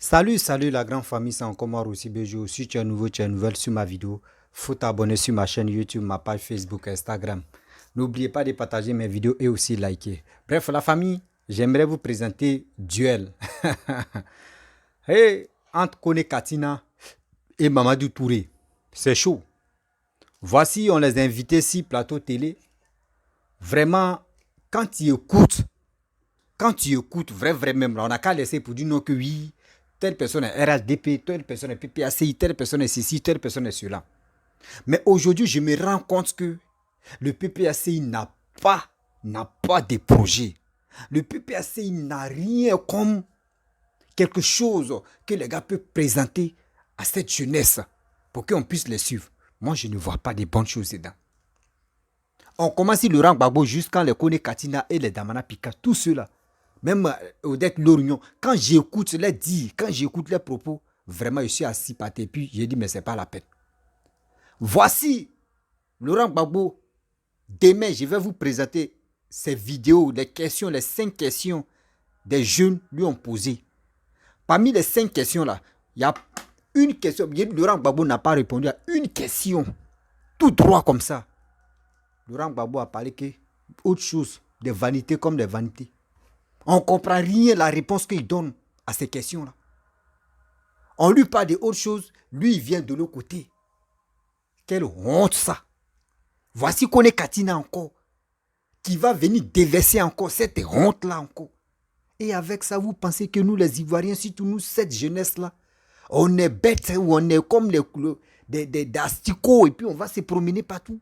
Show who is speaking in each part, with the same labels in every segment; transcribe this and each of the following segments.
Speaker 1: Salut la grande famille, c'est encore moi aussi Bejo. Si tu es nouveau, tu es nouvelle sur ma vidéo, faut t'abonner sur ma chaîne YouTube, ma page Facebook, Instagram. N'oubliez pas de partager mes vidéos et aussi liker. Bref, la famille, j'aimerais vous présenter Duel. Hey, entre Kone Katina et Mamadou Touré. C'est chaud. Voici, on les a invités sur plateau télé. Vraiment, quand tu écoutes, vrai même, là, on n'a qu'à laisser pour dire non que oui, telle personne est RHDP, telle personne est PPACI, telle personne est ceci, telle personne est cela. Mais aujourd'hui, je me rends compte que le PPACI n'a pas de projet. Le PPACI n'a rien comme quelque chose que les gars peuvent présenter à cette jeunesse pour qu'on puisse les suivre. Moi, je ne vois pas de bonnes choses dedans. On commence Laurent Gbagbo jusqu'à les Kone Katina et les Damana Pika, tous ceux-là. Même Odette Lorignon, quand j'écoute les dires, quand j'écoute les propos, vraiment je suis assis par terre, puis j'ai dit mais c'est pas la peine. Voici Laurent Gbagbo. Demain, je vais vous présenter ces vidéos, les questions, les 5 questions des jeunes lui ont posées. Parmi les 5 questions là, il y a une question. Laurent Gbagbo n'a pas répondu à une question. Tout droit comme ça. Laurent Gbagbo a parlé que autre chose, des vanités comme des vanités. On ne comprend rien la réponse qu'il donne à ces questions-là. On lui parle de autre chose, lui il vient de l'autre côté. Quelle honte ça. Voici qu'on est Katina encore, qui va venir déverser encore cette honte-là encore. Et avec ça, vous pensez que nous les Ivoiriens, surtout nous, cette jeunesse-là, on est bêtes ou on est comme des asticots et puis on va se promener partout.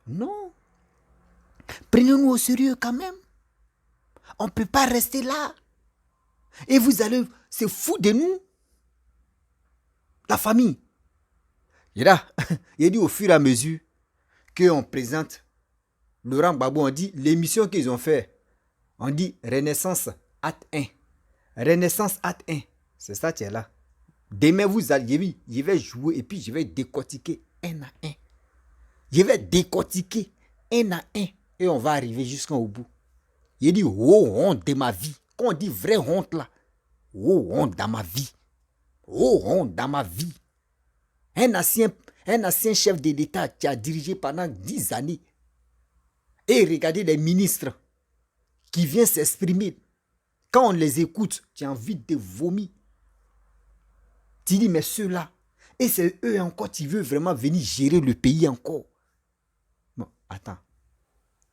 Speaker 1: Non. Prenez-nous au sérieux quand même. On ne peut pas rester là. Et vous allez, c'est fou de nous. La famille. Et là, il dit au fur et à mesure qu'on présente Laurent Gbagbo, on dit l'émission qu'ils ont fait. On dit Renaissance Acte 1. Renaissance Acte 1. C'est ça, tu es là. Demain, vous allez, je vais jouer et puis je vais décortiquer un à un. Je vais décortiquer un à un. Et on va arriver jusqu'au bout. Il dit, oh, honte de ma vie. Quand on dit vraie honte là. Oh, honte dans ma vie. Oh, honte dans ma vie. Un ancien chef de l'État qui a dirigé pendant 10 années. Et regardez les ministres qui viennent s'exprimer. Quand on les écoute, tu as envie de vomir. Tu dis, mais ceux-là, et c'est eux encore qui veulent vraiment venir gérer le pays encore. Bon, attends.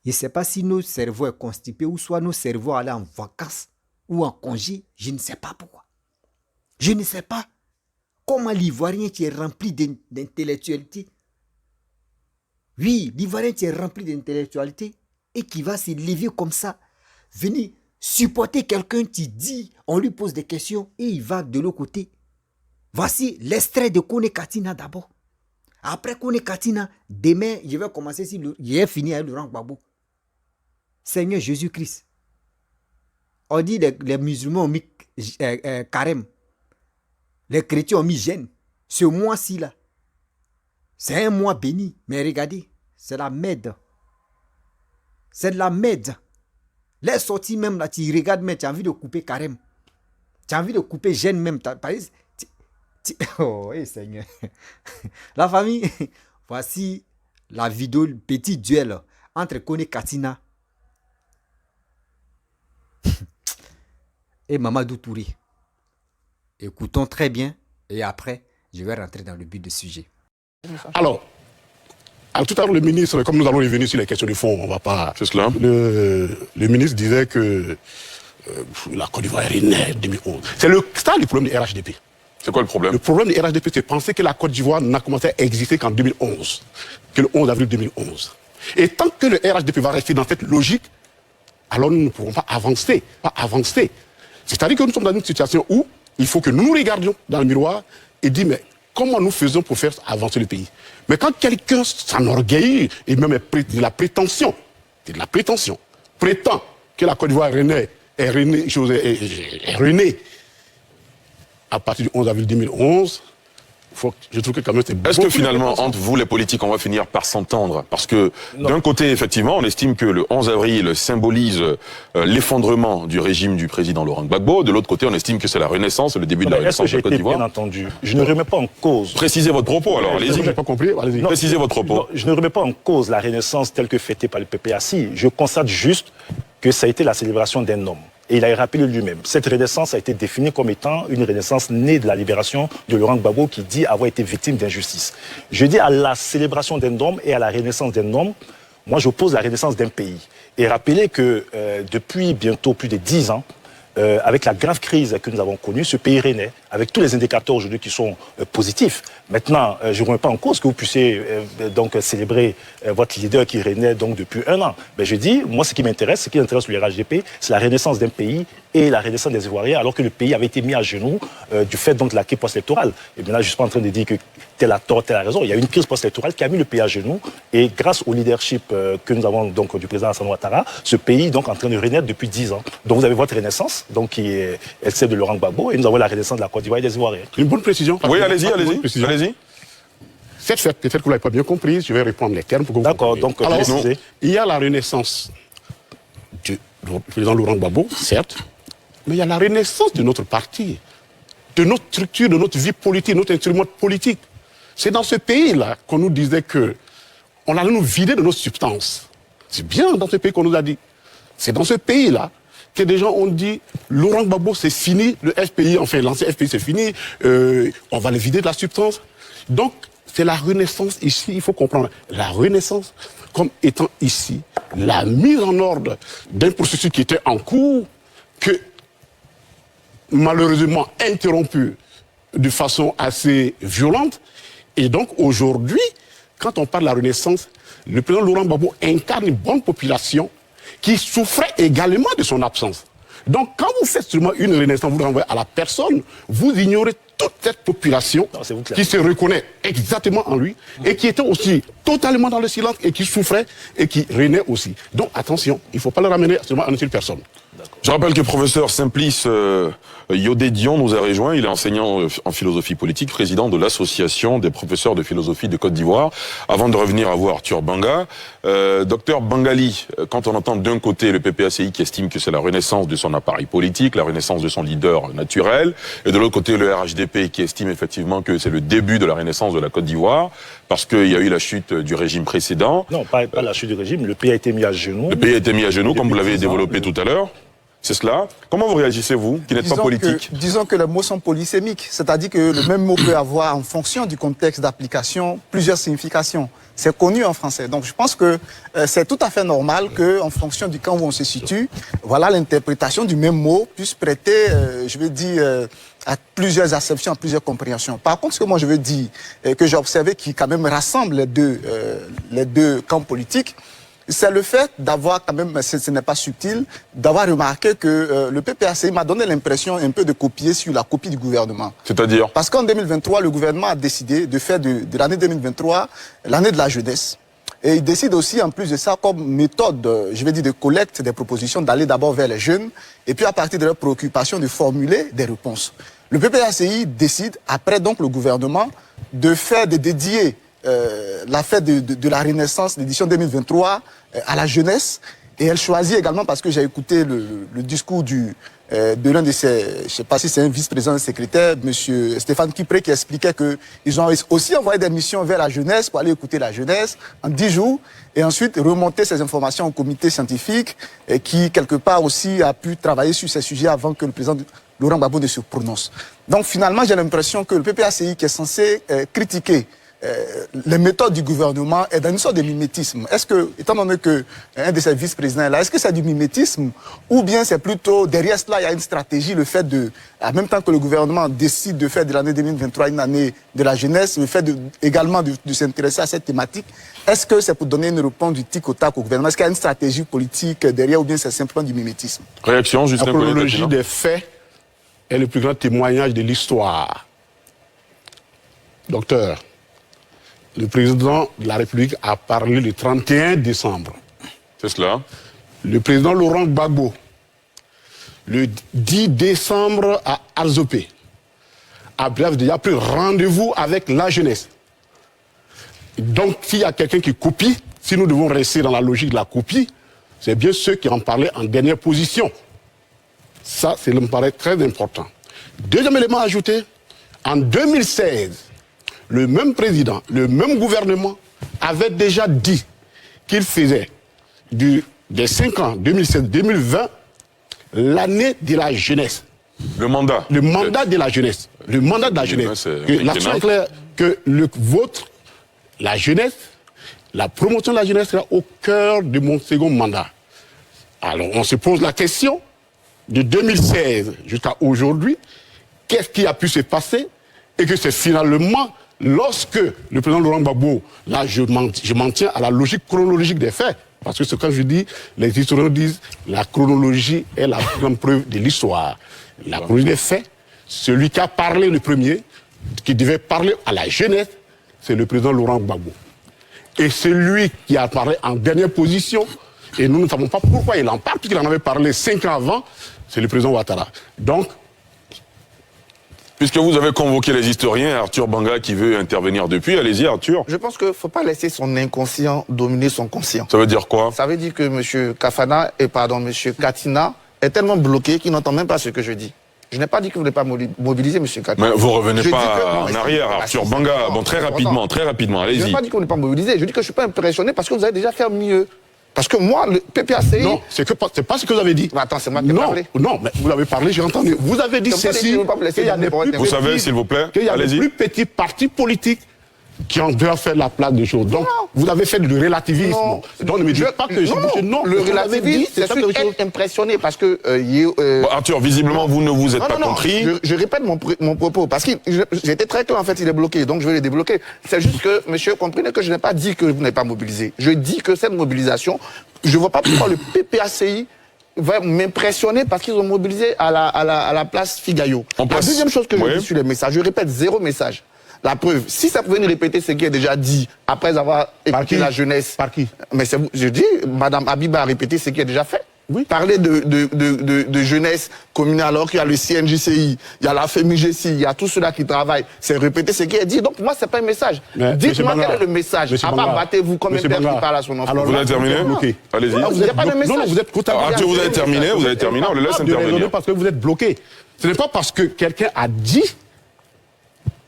Speaker 1: Je ne sais pas si nos cerveaux est constipé ou soit nos cerveaux allaient en vacances ou en congé. Je ne sais pas pourquoi. Je ne sais pas comment l'Ivoirien qui est rempli d'intellectualité. Oui, l'Ivoirien qui est rempli d'intellectualité et qui va se lever comme ça, venir supporter quelqu'un qui dit, on lui pose des questions et il va de l'autre côté. Voici l'extrait de Kone Katina d'abord. Après Kone Katina, demain, je vais commencer si j'ai fini avec Laurent Gbagbo. Seigneur Jésus-Christ. On dit les musulmans ont mis carême. Les chrétiens ont mis jeûne. Ce mois-ci là, c'est un mois béni. Mais regardez, c'est la merde. C'est de la merde. Les sorties même là, tu regardes même, tu as envie de couper carême. Tu as envie de couper jeûne même. Oh, hey, Seigneur. La famille, voici la vidéo, le petit duel entre Kone Katina et Mamadou Touré. Écoutons très bien et après, je vais rentrer dans le but du sujet.
Speaker 2: Alors, tout à l'heure, le ministre, comme nous allons revenir sur les questions du fond, on va pas... C'est cela. Le ministre disait que la Côte d'Ivoire est née en 2011. C'est ça le problème du RHDP.
Speaker 3: C'est quoi le problème?
Speaker 2: Le problème du RHDP, c'est penser que la Côte d'Ivoire n'a commencé à exister qu'en 2011, que le 11 avril 2011. Et tant que le RHDP va rester dans cette logique, alors nous ne pourrons pas avancer. C'est-à-dire que nous sommes dans une situation où il faut que nous nous regardions dans le miroir et dire, mais comment nous faisons pour faire avancer le pays? Mais quand quelqu'un s'enorgueillit et même de la prétention, prétend que la Côte d'Ivoire est renée à partir du 11 avril 2011, je trouve que quand même c'est...
Speaker 3: Est-ce que finalement, entre vous les politiques, on va finir par s'entendre? Parce que d'un côté, effectivement, on estime que le 11 avril symbolise l'effondrement du régime du président Laurent Gbagbo. De l'autre côté, on estime que c'est la renaissance, le début de la renaissance de la Côte d'Ivoire.
Speaker 4: Bien entendu. Je ne remets pas en cause...
Speaker 3: Précisez votre propos, alors, allez-y.
Speaker 2: J'ai pas compris, allez-y.
Speaker 3: Précisez votre propos.
Speaker 4: Non, je ne remets pas en cause la renaissance telle que fêtée par le PPACI. Je constate juste que ça a été la célébration d'un homme. Et il a rappelé lui-même. Cette renaissance a été définie comme étant une renaissance née de la libération de Laurent Gbagbo qui dit avoir été victime d'injustice. Je dis à la célébration d'un homme et à la renaissance d'un homme, moi j'oppose la renaissance d'un pays. Et rappelez que depuis bientôt plus de 10 ans, avec la grave crise que nous avons connue, ce pays renaît, avec tous les indicateurs aujourd'hui qui sont positifs. Maintenant, je ne remets pas en cause que vous puissiez donc célébrer votre leader qui renaît donc depuis 1 an. Mais je dis, moi ce qui m'intéresse, ce qui intéresse le RHDP, c'est la renaissance d'un pays et la renaissance des Ivoiriens, alors que le pays avait été mis à genoux du fait donc de la crise post-électorale. Et bien là, je ne suis pas en train de dire que tel a tort, tel a raison. Il y a eu une crise post-électorale qui a mis le pays à genoux. Et grâce au leadership que nous avons donc du président Alassane Ouattara, ce pays donc en train de renaître depuis 10 ans. Donc vous avez votre renaissance, donc qui est celle de Laurent Gbagbo, et nous avons la renaissance de la Côte d'Ivoire et des Ivoiriens.
Speaker 2: Une bonne précision.
Speaker 3: Oui, allez-y.
Speaker 2: Cette fête, peut-être que vous ne l'avez pas bien comprise, je vais reprendre les termes pour que vous
Speaker 4: D'accord, donc
Speaker 2: alors,
Speaker 4: précisez.
Speaker 2: il y a la renaissance du président Laurent Gbagbo, certes, mais il y a la renaissance de notre parti, de notre structure, de notre vie politique, notre instrument politique. C'est dans ce pays-là qu'on nous disait que on allait nous vider de nos substances. C'est bien dans ce pays qu'on nous a dit. C'est dans ce pays-là que des gens ont dit Laurent Gbagbo c'est fini, le FPI, enfin l'ancien FPI c'est fini, on va le vider de la substance. Donc c'est la renaissance ici, il faut comprendre. La renaissance comme étant ici la mise en ordre d'un processus qui était en cours, que malheureusement interrompu de façon assez violente. Et donc aujourd'hui, quand on parle de la renaissance, le président Laurent Gbagbo incarne une bonne population qui souffrait également de son absence. Donc quand vous faites seulement une renaissance, vous le renvoyez à la personne, vous ignorez toute cette population qui se reconnaît exactement en lui et qui était aussi totalement dans le silence et qui souffrait et qui renaît aussi. Donc attention, il ne faut pas le ramener seulement à une seule personne.
Speaker 3: Je rappelle que le professeur Simplice Yodé Dion nous a rejoint. Il est enseignant en philosophie politique, président de l'association des professeurs de philosophie de Côte d'Ivoire. Avant de revenir à vous, Arthur Banga, docteur Bangali, quand on entend d'un côté le PPACI qui estime que c'est la renaissance de son appareil politique, la renaissance de son leader naturel, et de l'autre côté le RHDP qui estime effectivement que c'est le début de la renaissance de la Côte d'Ivoire, parce qu'il y a eu la chute du régime précédent.
Speaker 4: Non, pas la chute du régime, le pays a été mis à genoux.
Speaker 3: Le pays a été mis à genoux, comme vous l'avez développé tout à l'heure. C'est cela. Comment vous réagissez, vous, qui n'êtes pas politique?
Speaker 5: Disons que les mots sont polysémiques, c'est-à-dire que le même mot peut avoir, en fonction du contexte d'application, plusieurs significations. C'est connu en français. Donc je pense que c'est tout à fait normal qu'en fonction du camp où on se situe, voilà, l'interprétation du même mot puisse prêter, je veux dire, à plusieurs acceptions, à plusieurs compréhensions. Par contre, ce que moi je veux dire, que j'ai observé qui quand même rassemble les deux camps politiques, c'est le fait d'avoir quand même, ce n'est pas subtil, d'avoir remarqué que le PPACI m'a donné l'impression un peu de copier sur la copie du gouvernement.
Speaker 3: C'est-à-dire?
Speaker 5: Parce qu'en 2023, le gouvernement a décidé de faire de l'année 2023 l'année de la jeunesse. Et il décide aussi, en plus de ça, comme méthode, je vais dire, de collecte des propositions, d'aller d'abord vers les jeunes, et puis à partir de leurs préoccupations, de formuler des réponses. Le PPACI décide, après donc le gouvernement, de faire, de dédier la fête de la Renaissance, l'édition 2023, à la jeunesse. Et elle choisit également, parce que j'ai écouté le discours de l'un de ses, je ne sais pas si c'est un vice-président secrétaire, M. Stéphane Kipré, qui expliquait qu'ils ont aussi envoyé des missions vers la jeunesse pour aller écouter la jeunesse en 10 jours et ensuite remonter ces informations au comité scientifique qui, quelque part aussi, a pu travailler sur ces sujets avant que le président Laurent Gbagbo ne se prononce. Donc finalement, j'ai l'impression que le PPACI, qui est censé critiquer les méthodes du gouvernement est dans une sorte de mimétisme. Est-ce que, étant donné qu'un de ces vice-présidents est là, est-ce que c'est du mimétisme ou bien c'est plutôt, derrière cela, il y a une stratégie, le fait de, en même temps que le gouvernement décide de faire de l'année 2023 une année de la jeunesse, le fait également de s'intéresser à cette thématique, est-ce que c'est pour donner une réponse du tic au tac au gouvernement? Est-ce qu'il y a une stratégie politique derrière ou bien c'est simplement du mimétisme?
Speaker 3: Réaction, Justin Collet.
Speaker 2: La chronologie des faits est le plus grand témoignage de l'histoire. Docteur, le président de la République a parlé le 31 décembre.
Speaker 3: C'est cela.
Speaker 2: Le président Laurent Gbagbo, le 10 décembre à Alzopé, Abdelaziz déjà pris rendez-vous avec la jeunesse. Donc, s'il y a quelqu'un qui copie, si nous devons rester dans la logique de la copie, c'est bien ceux qui en parlaient en dernière position. Ça, ça me paraît très important. Deuxième élément à ajouter, en 2016, le même président, le même gouvernement avait déjà dit qu'il faisait des 5 ans, 2016-2020, l'année de la jeunesse.
Speaker 3: Le mandat.
Speaker 2: Le mandat de la jeunesse. Le mandat de la jeunesse. L'action est claire que le vôtre, la jeunesse, la promotion de la jeunesse sera au cœur de mon second mandat. Alors, on se pose la question, de 2016 jusqu'à aujourd'hui, qu'est-ce qui a pu se passer et que c'est finalement, lorsque le président Laurent Gbagbo, là je m'en tiens à la logique chronologique des faits, parce que ce que je dis, les historiens disent, la chronologie est la grande preuve de l'histoire. La chronologie des faits, celui qui a parlé le premier, qui devait parler à la jeunesse, c'est le président Laurent Gbagbo. Et celui qui a parlé en dernière position, et nous ne savons pas pourquoi il en parle, puisqu'il en avait parlé 5 ans avant, c'est le président Ouattara. Donc,
Speaker 3: puisque vous avez convoqué les historiens, Arthur Banga qui veut intervenir depuis, allez-y Arthur.
Speaker 6: Je pense qu'il ne faut pas laisser son inconscient dominer son conscient.
Speaker 3: Ça veut dire quoi?
Speaker 6: Ça veut dire que M. Kafana, M. Katina est tellement bloqué qu'il n'entend même pas ce que je dis. Je n'ai pas dit que vous ne voulez pas mobiliser M. Katina.
Speaker 3: Mais vous revenez pas en arrière, Arthur Banga. Bon, très rapidement, allez-y.
Speaker 6: Je n'ai pas dit qu'on n'est pas mobilisé. Je dis que je ne suis pas impressionné parce que vous avez déjà fait mieux. Parce que moi, le PPACI...
Speaker 2: Non, c'est pas ce que vous avez dit.
Speaker 6: Mais attends, c'est moi qui ai parlé.
Speaker 2: Non, mais vous l'avez parlé, j'ai entendu. Vous avez dit ceci,
Speaker 3: Vous savez, s'il vous plaît,
Speaker 2: qu'il y a des
Speaker 3: allez-y.
Speaker 2: plus petits partis politiques qui ont déjà fait la place des choses. Donc, vous avez fait du relativisme.
Speaker 6: Non.
Speaker 2: Donc, ne me dites pas que
Speaker 6: non, le relativisme, c'est être impressionné parce que...
Speaker 3: Bon, Arthur, visiblement, vous ne vous êtes pas compris.
Speaker 6: Je répète mon propos, parce que j'étais très clair, en fait, il est bloqué, donc je vais le débloquer. C'est juste que, monsieur, comprenez que je n'ai pas dit que vous n'êtes pas mobilisé. Je dis que cette mobilisation, je ne vois pas pourquoi le PPACI va m'impressionner parce qu'ils ont mobilisé à la place Figayo. La deuxième chose que je dis sur les messages, je répète, 0 message. La preuve, si ça pouvait nous répéter ce qui est déjà dit après avoir écouté la jeunesse.
Speaker 2: Par qui?
Speaker 6: Mais je dis, Madame Habiba a répété ce qui est déjà fait.
Speaker 2: Oui.
Speaker 6: Parler de jeunesse communale alors qu'il y a le CNJCI, il y a la FEMIGESI, il y a tous ceux-là qui travaillent. C'est répéter ce qui est dit. Donc pour moi, c'est pas un message. Dites-moi quel est le message. À part battez-vous comme un père qui parle à son enfant.
Speaker 3: Vous avez terminé? Allez-y.
Speaker 6: Vous n'avez pas de message.
Speaker 2: Non, vous êtes
Speaker 3: Arthur, vous avez terminé, on le laisse intervenir.
Speaker 2: Parce que vous êtes bloqué. Ce n'est pas parce que quelqu'un a dit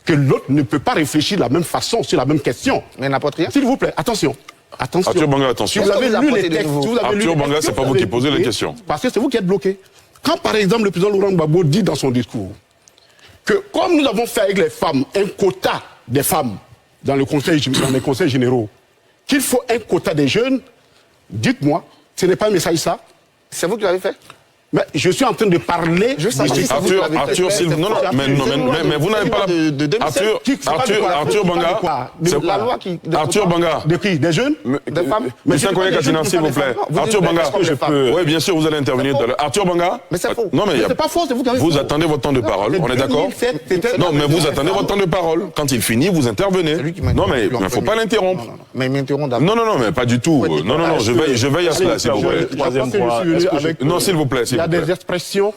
Speaker 2: que l'autre ne peut pas réfléchir de la même façon sur la même question.
Speaker 6: Mais n'importe rien.
Speaker 2: S'il vous plaît, attention. Attention.
Speaker 3: Arthur Banga, attention.
Speaker 2: Si vous avez lu les textes,
Speaker 3: Arthur Banga, c'est pas vous qui posez les questions.
Speaker 2: Parce que c'est vous qui êtes bloqué. Quand, par exemple, le président Laurent Gbagbo dit dans son discours que comme nous avons fait avec les femmes un quota des femmes dans les conseils généraux, qu'il faut un quota des jeunes, dites-moi, ce n'est pas un message ça?
Speaker 6: C'est vous qui l'avez fait?
Speaker 2: Mais je suis en train de parler.
Speaker 3: Arthur, s'il vous plaît. Mais vous n'avez pas la. Arthur Banga.
Speaker 6: La loi qui.
Speaker 3: Arthur Banga.
Speaker 2: De qui? Des jeunes?
Speaker 6: Des femmes?
Speaker 3: Mais c'est un collègue Katina, s'il vous plaît. Arthur Banga. Oui, bien sûr, vous allez intervenir tout à l'heure. Arthur Banga.
Speaker 6: Mais c'est faux.
Speaker 3: Non, mais
Speaker 2: c'est pas faux, c'est vous qui avez.
Speaker 3: vous attendez votre temps de parole, on est d'accord? Non, mais vous attendez votre temps de parole. Quand il finit, vous intervenez. Non, mais il ne faut pas l'interrompre.
Speaker 6: Mais il m'interrompt d'abord.
Speaker 3: Non, mais pas du tout. Non, je veille à cela, s'il vous plaît. Non, s'il vous plaît.
Speaker 2: Il y a des expressions.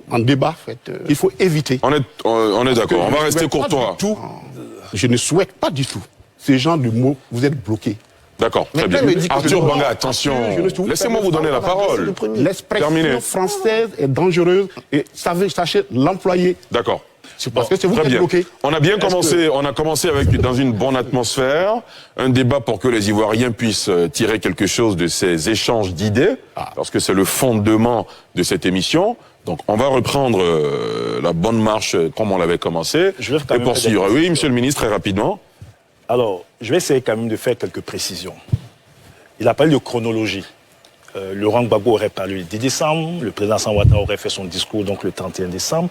Speaker 2: En débat qu'il faut éviter.
Speaker 3: On est d'accord, on va rester courtois.
Speaker 2: Je ne souhaite pas du tout ces genres de mots, vous êtes bloqués.
Speaker 3: D'accord, très bien. Arthur Banga, attention, laissez-moi vous donner la parole.
Speaker 2: L'expression française est dangereuse et sachez l'employer.
Speaker 3: D'accord.
Speaker 2: Parce que c'est vous qui êtes bloqué.
Speaker 3: On a bien commencé, on a commencé dans une bonne atmosphère, un débat pour que les Ivoiriens puissent tirer quelque chose de ces échanges d'idées, parce que c'est le fondement de cette émission. Donc on va reprendre la bonne marche comme on l'avait commencé et poursuivre. Oui, monsieur le ministre, très rapidement.
Speaker 4: Alors, je vais essayer quand même de faire quelques précisions. Il a parlé de chronologie. Laurent Gbagbo aurait parlé le 10 décembre, le président Alassane Ouattara aurait fait son discours donc le 31 décembre.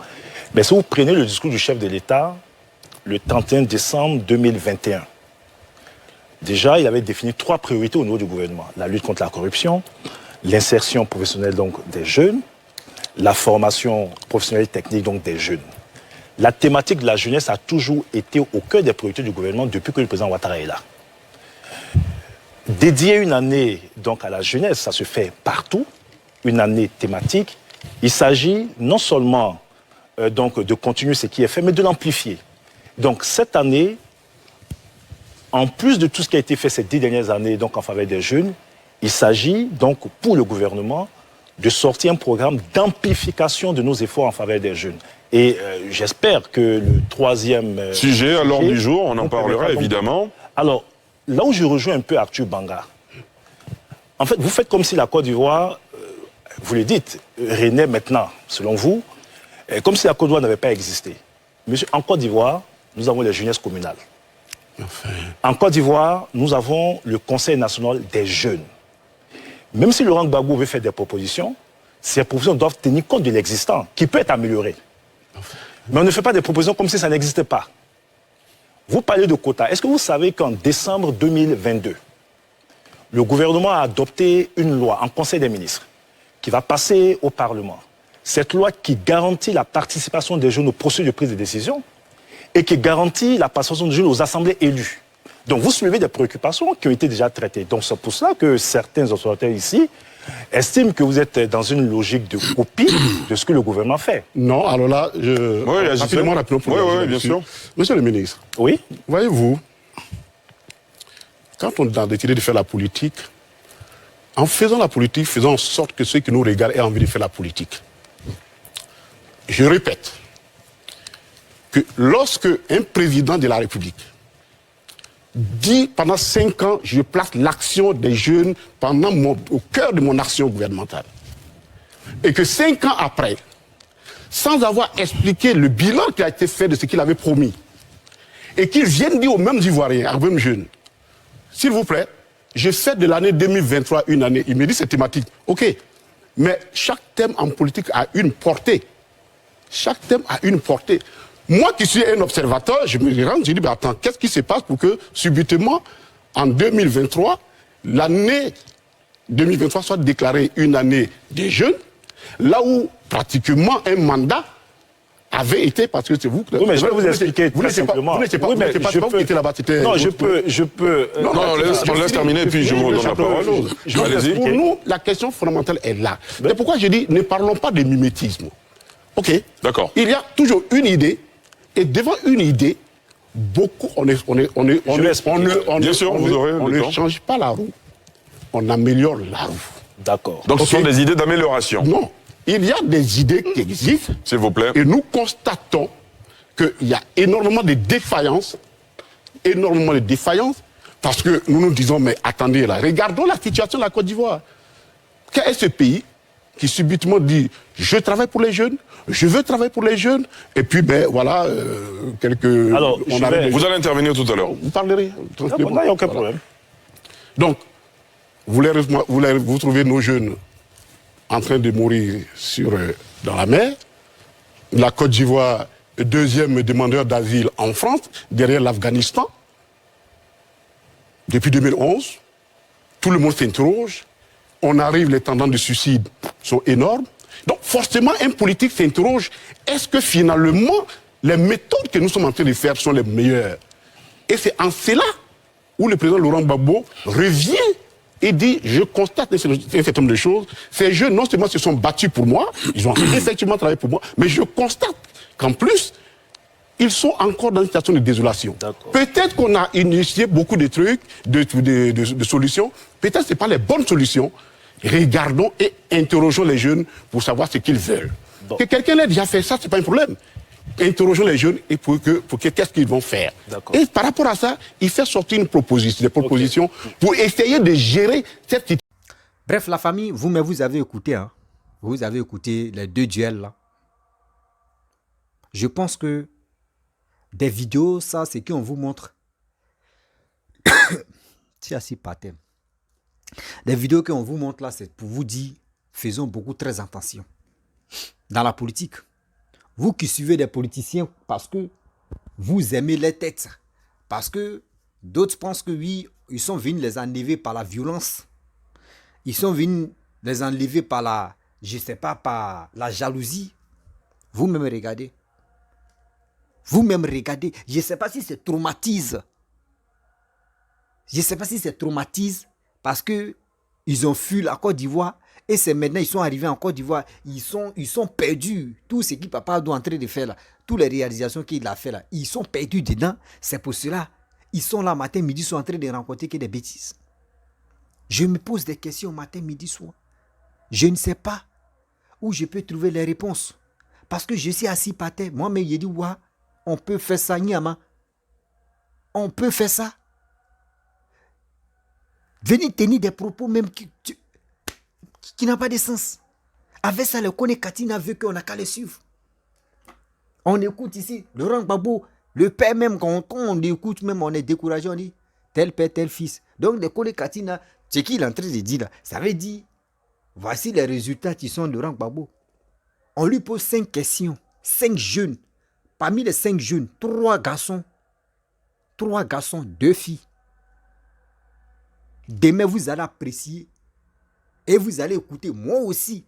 Speaker 4: Mais si vous prenez le discours du chef de l'État, le 31 décembre 2021, déjà, il avait défini 3 priorités au niveau du gouvernement. La lutte contre la corruption, l'insertion professionnelle donc des jeunes, la formation professionnelle technique donc des jeunes. La thématique de la jeunesse a toujours été au cœur des priorités du gouvernement depuis que le président Ouattara est là. Dédier une année donc à la jeunesse, ça se fait partout, une année thématique. Il s'agit non seulement donc de continuer ce qui est fait, mais de l'amplifier. Donc cette année, en plus de tout ce qui a été fait ces 10 dernières années donc en faveur des jeunes, il s'agit donc pour le gouvernement de sortir un programme d'amplification de nos efforts en faveur des jeunes. Et j'espère que le troisième
Speaker 3: sujet à l'ordre du jour, on en parlera
Speaker 4: donc,
Speaker 3: évidemment.
Speaker 4: Alors, là où je rejoins un peu Arthur Banga, en fait, vous faites comme si la Côte d'Ivoire, vous le dites, renaît maintenant, selon vous, comme si la Côte d'Ivoire n'avait pas existé. Monsieur, en Côte d'Ivoire, nous avons les jeunesses communales.
Speaker 2: Enfin,
Speaker 4: En Côte d'Ivoire, nous avons le Conseil national des jeunes. Même si Laurent Gbagbo veut faire des propositions, ces propositions doivent tenir compte de l'existant, qui peut être amélioré. Mais on ne fait pas des propositions comme si ça n'existait pas. Vous parlez de quotas. Est-ce que vous savez qu'en décembre 2022, le gouvernement a adopté une loi en Conseil des ministres qui va passer au Parlement. Cette loi qui garantit la participation des jeunes aux processus de prise de décision et qui garantit la participation des jeunes aux assemblées élues. Donc vous soulevez des préoccupations qui ont été déjà traitées. Donc c'est pour cela que certains autorités ici estiment que vous êtes dans une logique de copie de ce que le gouvernement fait.
Speaker 2: non, alors là,
Speaker 3: rapidement,
Speaker 2: rapidement,
Speaker 3: bien sûr.
Speaker 2: Monsieur le ministre,
Speaker 4: Oui.
Speaker 2: voyez-vous, quand on a décidé de faire la politique, en faisant la politique, faisons en sorte que ceux qui nous regardent aient envie de faire la politique. Je répète que lorsque un président de la République dit pendant 5 ans, je place l'action des jeunes au cœur de mon action gouvernementale, et que 5 ans après, sans avoir expliqué le bilan qui a été fait de ce qu'il avait promis, et qu'il vienne dire aux mêmes Ivoiriens, aux mêmes jeunes, s'il vous plaît, je fais de l'année 2023 une année. Il me dit c'est thématique. OK. Mais chaque thème en politique a une portée. Chaque thème a une portée. Moi qui suis un observateur, je me rends, je dis, mais attends, qu'est-ce qui se passe pour que, subitement, en 2023, l'année 2023 soit déclarée une année des jeunes, là où pratiquement un mandat avait été, parce que c'est vous...
Speaker 4: Oui, mais je vais vous expliquer très simplement.
Speaker 2: Vous n'étiez pas,
Speaker 4: Oui, mais
Speaker 2: vous
Speaker 4: je
Speaker 2: qui
Speaker 4: peux-
Speaker 2: étiez là-bas, c'était...
Speaker 4: Non, je peux...
Speaker 3: Non, on laisse terminer, puis je vous donne la parole. Allez-y.
Speaker 2: Pour nous, la question fondamentale est là. C'est pourquoi je dis, ne parlons pas de mimétisme. OK.
Speaker 3: D'accord.
Speaker 2: Il y a toujours une idée, et devant une idée, beaucoup, on ne change pas la roue, on améliore la roue.
Speaker 4: D'accord.
Speaker 3: Donc ce
Speaker 2: Ok.
Speaker 3: sont des idées d'amélioration.
Speaker 2: Non, il y a des idées qui existent,
Speaker 3: S'il vous plaît.
Speaker 2: et nous constatons qu'il y a énormément de défaillances, parce que nous nous disons, mais attendez là, regardons la situation de la Côte d'Ivoire. Quel est ce pays qui subitement dit, je travaille pour les jeunes, je veux travailler pour les jeunes, et puis ben voilà,
Speaker 4: Alors,
Speaker 3: Vous allez intervenir tout à l'heure.
Speaker 2: Vous parlerez.
Speaker 4: Il n'y a aucun problème.
Speaker 2: Donc, vous trouvez nos jeunes en train de mourir dans la mer. La Côte d'Ivoire, deuxième demandeur d'asile en France, derrière l'Afghanistan. Depuis 2011, tout le monde s'interroge. On arrive, les tendances de suicide sont énormes. Donc, forcément, un politique s'interroge. Est-ce que finalement, les méthodes que nous sommes en train de faire sont les meilleures? Et c'est en cela où le président Laurent Gbagbo revient et dit, je constate un certain nombre de choses. Ces jeunes, non seulement se sont battus pour moi, ils ont effectivement travaillé pour moi, mais je constate qu'en plus, ils sont encore dans une situation de désolation. Peut-être qu'on a initié beaucoup de trucs, de solutions. Peut-être que ce n'est pas les bonnes solutions. Regardons et interrogeons les jeunes pour savoir ce qu'ils veulent. Que quelqu'un ait déjà fait ça, ce n'est pas un problème. Interrogeons les jeunes et pour qu'est-ce qu'ils vont faire. Et par rapport à ça, il fait sortir des propositions pour essayer de gérer cette situation.
Speaker 1: Bref, la famille, vous avez écouté, hein. Vous avez écouté les deux duels là. Je pense que des vidéos, ça, c'est qu'on vous montre. Tiens, si pas thème. Les vidéos qu'on vous montre là, c'est pour vous dire, faisons beaucoup très attention. Dans la politique, vous qui suivez des politiciens parce que vous aimez les têtes, parce que d'autres pensent que oui, ils sont venus les enlever par la violence, ils sont venus les enlever par la, je sais pas, par la jalousie. Vous-même regardez. Vous-même regardez. Je ne sais pas si c'est traumatise. Je ne sais pas si c'est traumatise parce que ils ont fui la Côte d'Ivoire Et c'est maintenant, ils sont arrivés en Côte d'Ivoire, ils sont perdus. Tout ce que papa doit en train de faire là, toutes les réalisations qu'il a fait là, ils sont perdus dedans. C'est pour cela, ils sont là matin, midi, ils sont en train de rencontrer que des bêtises. Je me pose des questions matin, midi, soir. Je ne sais pas où je peux trouver les réponses. Parce que je suis assis par terre. Moi-même, j'ai dit, ouais, on peut faire ça, Niama. On peut faire ça. Venir tenir des propos même qui n'ont pas de sens. Avec ça, le Kone Katina veut qu'on n'a qu'à les suivre. On écoute ici, Laurent Gbagbo, le père même, quand on écoute même, on est découragé, on dit, tel père, tel fils. Donc, le Kone Katina, ce qu'il est en train de dire là, ça veut dire, voici les résultats qui sont de Laurent Gbagbo. On lui pose 5 questions, 5 jeunes. Parmi les 5 jeunes, 3 garçons, 2 filles. Demain, vous allez apprécier et vous allez écouter. Moi aussi.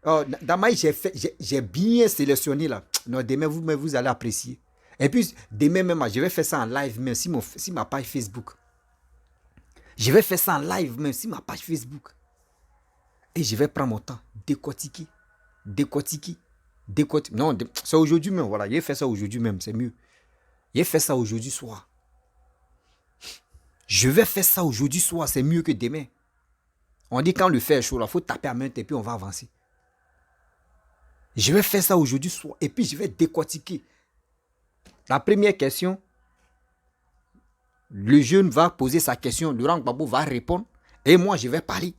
Speaker 1: Dans ma j'ai bien sélectionné là. Non, demain, vous allez apprécier. Et puis, demain même, je vais faire ça en live même sur ma page Facebook. Je vais faire ça en live même sur ma page Facebook. Et je vais prendre mon temps, décortiquer. Non, c'est aujourd'hui même. Voilà, j'ai fait ça aujourd'hui même, c'est mieux. J'ai fait ça aujourd'hui soir. Je vais faire ça aujourd'hui soir, c'est mieux que demain. On dit quand le fer est chaud, il faut taper à main et puis on va avancer. Je vais faire ça aujourd'hui soir et puis je vais décortiquer. La première question, le jeune va poser sa question, Laurent Gbagbo va répondre et moi je vais parler.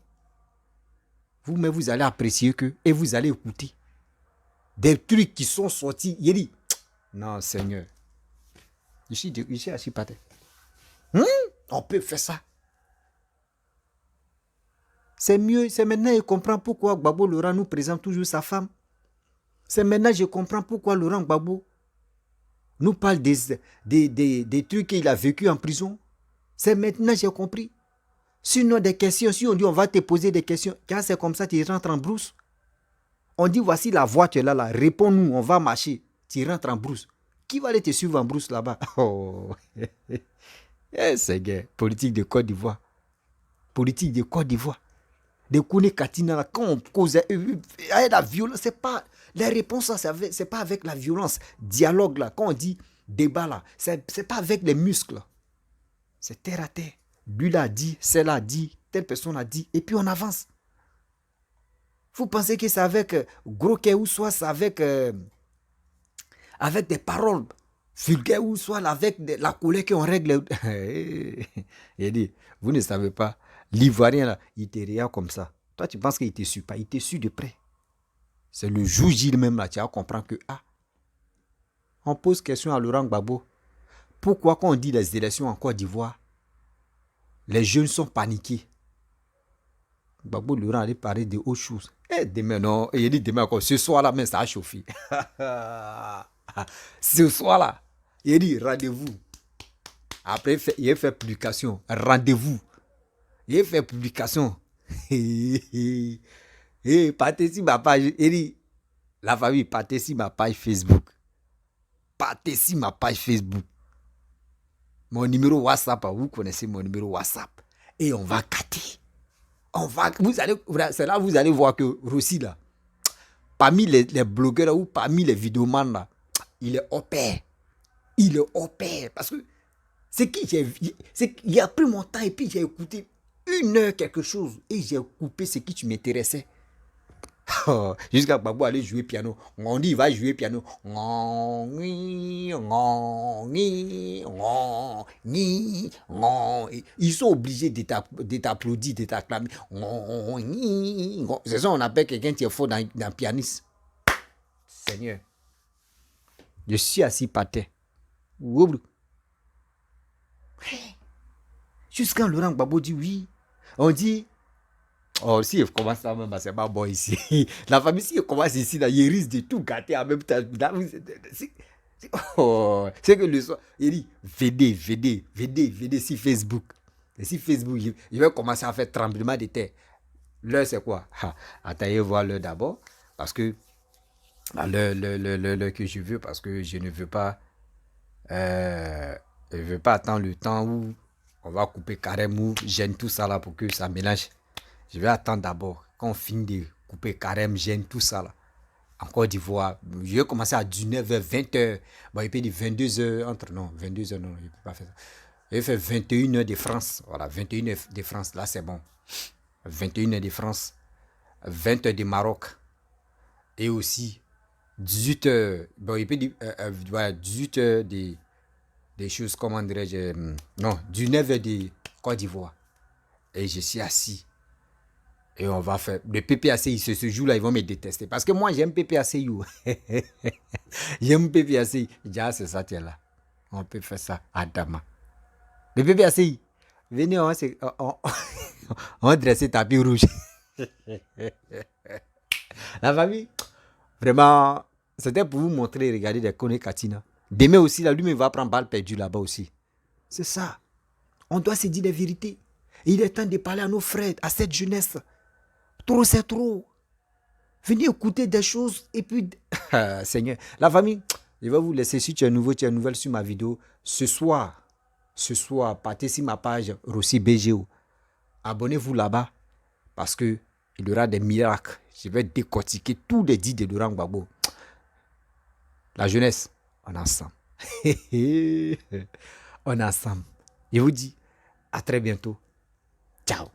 Speaker 1: Vous-même vous allez apprécier que et vous allez écouter. Des trucs qui sont sortis. Il dit, non Seigneur, je suis assis par terre. On peut faire ça. C'est mieux, c'est maintenant je comprends pourquoi Gbagbo Laurent nous présente toujours sa femme. C'est maintenant je comprends pourquoi Laurent Gbagbo nous parle des trucs qu'il a vécu en prison. C'est maintenant j'ai compris. Sinon des questions, si on dit on va te poser des questions, quand c'est comme ça tu rentres en brousse. On dit voici la voie, tu es là, réponds-nous, on va marcher. Tu rentres en brousse. Qui va aller te suivre en brousse là-bas? Oh. C'est gay. Politique de Côte d'Ivoire. Politique de Côte d'Ivoire. De Kone Katina, quand on cause avec la violence, c'est pas les réponses, c'est pas avec la violence. Dialogue là, quand on dit débat là, c'est pas avec les muscles. Là. C'est terre à terre. Lui l'a dit, celle a dit, telle personne a dit, et puis on avance. Vous pensez que c'est avec gros cœur ou soit c'est avec des paroles vulgaires ou soit avec la colère qu'on règle. Il dit, vous ne savez pas, l'Ivoirien là, il te regarde comme ça. Toi tu penses qu'il te suit pas, il te suit de près. C'est le jour J même là, tu vas comprendre que on pose question à Laurent Gbagbo. Pourquoi quand on dit les élections en Côte d'Ivoire, les jeunes sont paniqués? Gbagbo Laurent allait parler de autre chose. Et demain, non. Et il dit demain encore, ce soir-là, mais ça a chauffé. Ce soir-là, il dit rendez-vous. Après, il a fait publication. Rendez-vous. Il a fait publication. Et partez sur ma page. Il dit, la famille, partez sur ma page Facebook. Partez sur ma page Facebook. Mon numéro WhatsApp, vous connaissez mon numéro WhatsApp. Et on va capter. C'est là vous allez voir que Rossi là, parmi les blogueurs là, ou parmi les vidéomans là, il est au pair. Il est au pair. Parce que il a pris mon temps et puis j'ai écouté 1 heure quelque chose et j'ai coupé ce qui m'intéressait. Jusqu'à Gbagbo aller jouer piano. On dit il va jouer piano. Ils sont obligés de t'applaudir, de t'acclamer. C'est ça on appelle quelqu'un qui est fort dans pianiste. Seigneur. Je suis assis par terre. Jusqu'à Laurent Gbagbo dit oui. On dit oh, si il commence ça même, c'est pas bon ici. La famille, si il commence ici, là, il risque de tout gâter en même temps. C'est que le soir, il dit, venez sur Facebook. Et sur Facebook, il va commencer à faire tremblement de terre. L'heure, c'est quoi? Attendez voir l'heure d'abord. Parce que, l'heure que je veux, parce que je ne veux pas, attendre le temps où on va couper carrément, gêne tout ça là pour que ça mélange. Je vais attendre d'abord quand on finit de couper carême, gêne, tout ça là. En Côte d'Ivoire, je vais commencer à 19h, 20h. Bon, il peut dire 22h, non, 22h, non, il ne peut pas faire ça. Il fait 21h de France. Voilà, 21h de France, là c'est bon. 21h de France, 20h de Maroc. Et aussi 18h, bon, il peut dire 18h des choses, comment dirais-je, non, 19h de Côte d'Ivoire. Et je suis assis. Et on va faire. Le PPACI, ce jour-là, ils vont me détester. Parce que moi, j'aime PPACI. J'aime PPACI. Je dis, ah, c'est ça, tiens là. On peut faire ça à Dama. Le PPACI, venez, on dresse tapis rouge. La famille, vraiment, c'était pour vous montrer, regardez, des conneries Katina. Demain aussi, là, lui, il va prendre balle perdue là-bas aussi. C'est ça. On doit se dire la vérité. Il est temps de parler à nos frères, à cette jeunesse. Trop, c'est trop. Venez écouter des choses et puis... Seigneur, la famille, je vais vous laisser. Si tu es nouveau, tu es nouvelle sur ma vidéo. Ce soir, partez sur ma page Rossi BGO. Abonnez-vous là-bas parce que il y aura des miracles. Je vais décortiquer tous les dits de Laurent Gbagbo. La jeunesse, on est ensemble. On est ensemble. Je vous dis à très bientôt. Ciao.